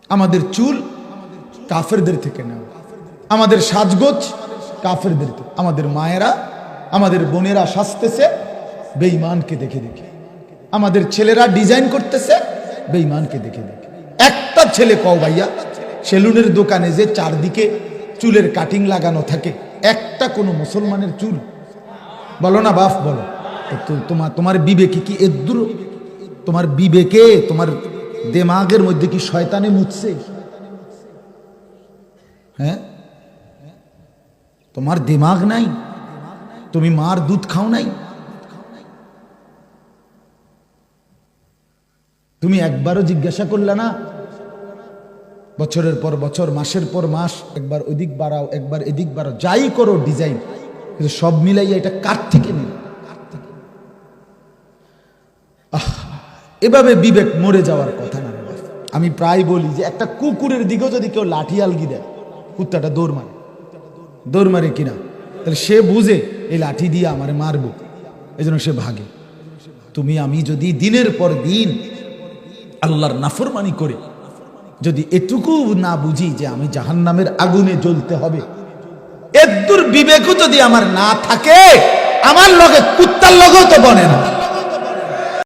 আমাদের চুল কাফেরদের থেকে নেওয়া, আমাদের সাজগোজ কাফেরদের থেকে। আমাদের মায়েরা আমাদের বোনেরা সাজতেছে বেঈমানকে দেখে দেখে, আমাদের ছেলেরা ডিজাইন করতেছে বেঈমানকে দেখে দেখে। একটা ছেলে কও ভাইয়া সেলুনের দোকানে যে চারদিকে চুলের কাটিং লাগানো থাকে, একটা কোনো মুসলমানের চুল? বলো না বাপ, বলো। তোমার বিবেকে কি এদ্দুর? তোমার বিবেকে, তোমার দেমাগের মধ্যে কি শয়তানে মুছছে? হ্যাঁ, তোমার দিমাগ নাই? তুমি মার দুধ খাও নাই? তুমি একবারও জিজ্ঞাসা করলে না? বছরের পর বছর, মাসের পর মাস, একবার ওদিক বাড়াও, একবার এদিক বাড়াও, যাই করো ডিজাইন, কিন্তু সব মিলাইয়া এটা কার থেকে নিল? এভাবে বিবেক মরে যাওয়ার কথা না। আমি প্রায় বলি যে একটা কুকুরের দিকেও যদি কেউ লাঠি আলগি দেয়, কুত্তাটা দৌড় মারে কিনা, তাহলে সে বুঝে এই লাঠি দিয়ে আমারে মারবো, এই জন্য সে ভাগে। তুমি আমি যদি দিনের পর দিন আল্লাহর নাফরমানি করে যদি এটুকু না বুঝি যে আমি জাহান্নামের আগুনে জ্বলতে হবে, এদ্দুর বিবেকও যদি আমার না থাকে, আমার লগে কুত্তার লগেও তো বনে না।